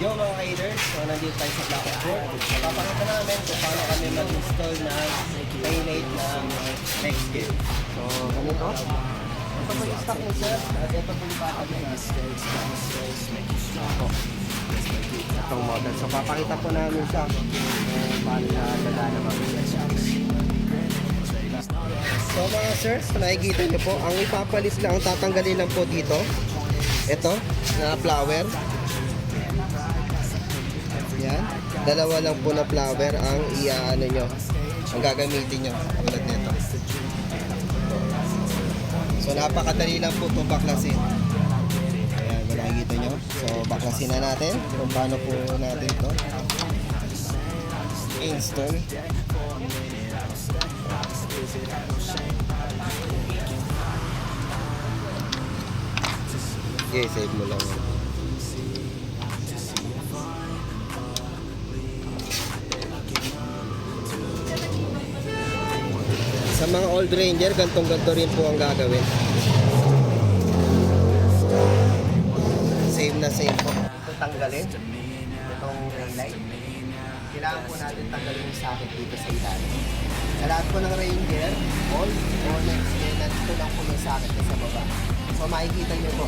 Yo mga kaiders, so nandito tayo sa Blackboard. Papakita namin kung paano kami mag-install ng taillight na next game. So ganito. Ito po yung stock ni sir at ito po yung backup niya. Itong model. So papakita po namin siya kung paano siya gagana So mga sirs, nakikita niyo po, ang ipapalis lang, ang tatanggalin lang po dito. Ito, na flower. Yan. Dalawa lang po na flower ang iaano nyo, ang gagamitin nyo. Tulad nito. So napakadali lang po itong baklasin. Ayan, makikita nyo. So baklasin na natin kung paano po natin ito install. Okay, save mo lang. Sa mga old Ranger, gantong-ganto rin po ang gagawin. Save na save po. Ito tanggalin. Itong taillight. Kailangan po natin tanggalin yung socket dito sa ilalim. Sa lahat po ng Ranger, old o next gen, nandito lang po yung socket na sa baba. So makikita nyo po.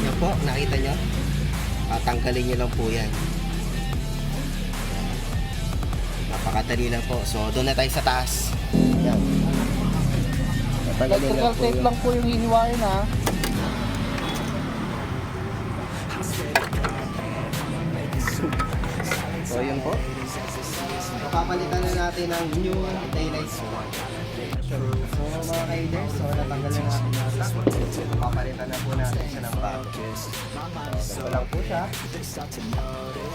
Yan po, nakita nyo? Tanggalin nyo lang po yan. Napakadali lang po. So, doon na tayo sa taas. Yan. Electrical tape lang po yung hiniwain ha. So, yun po. So, papalitan na natin ang new taillights. So, mga kaiders, so natanggal na natin nasa. Papalitan na po natin siya ng bago. So, ito lang po siya.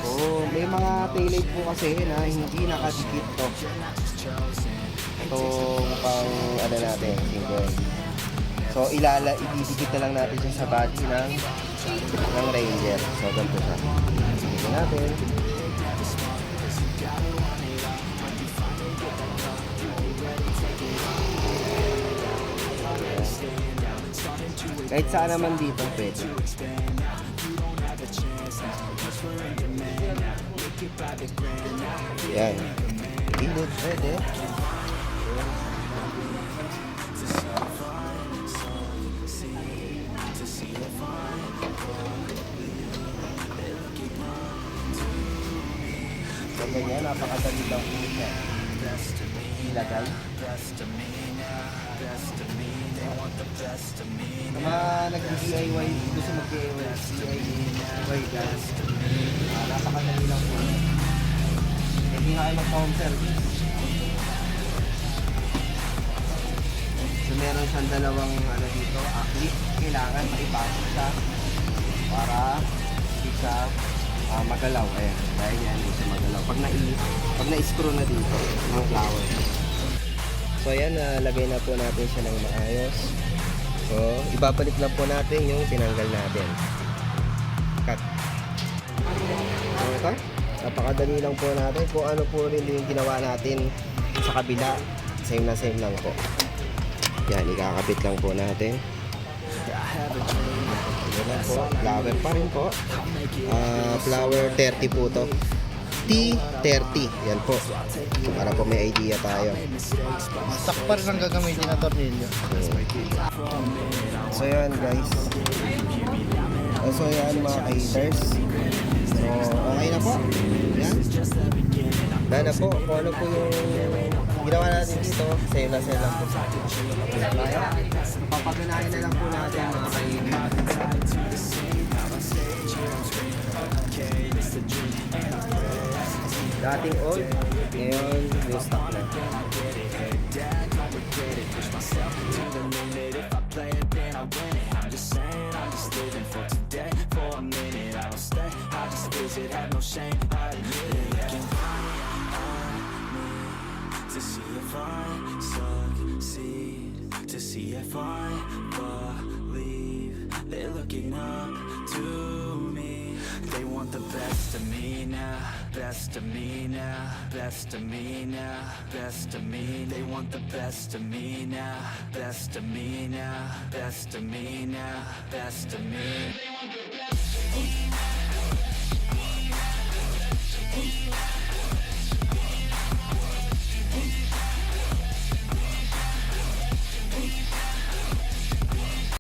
Oh, may mga taillight po kasi na hindi nakadikit to. Ito pang ano natin, single. So, ididikit na lang natin siya sa body ng Ranger. So, ganito siya. Dito natin. Kahit saan naman dito pwede. Yan. Gilid pwede. So ganyan, napakadali lang po siya ilagay. Mga nag-DIY, gusto mag-DIY guys, napakadali lang po. Hindi nga kayo mag-home service. So meron siyang dalawang ano dito, clip. Kailangan maipasok siya para hindi siya magalaw. Ayan, dahil yan, hindi siya magalaw. Pag na-screw na dito ng flower. So ayan, lagay na po natin siya ng maayos. So, ibabalik lang po natin yung tinanggal natin. Cut. Okay? Napakadali lang po natin. Kung ano po rin yung ginawa natin sa kabila, same na same lang po. Yan, ikakabit lang po natin. Yan po, flower pa rin po. Flower 30 po to. T30. Yan po. Para po may idea tayo. Stock pa rin ang gagamitin na tornilyo. So yan guys. So yan mga haters. So okay na po. Yan. Dahil na po kung ano po yung ginawa natin dito. Save na save lang po sa atin. Papaganahin na lang po natin mga haters. Dating old, ngayon new stock na. See if I believe they're looking up to me. They want the best of me now. best of me now, best of me now, best of me. They want the best of me now, best of me now, best of me now, best of me. They want the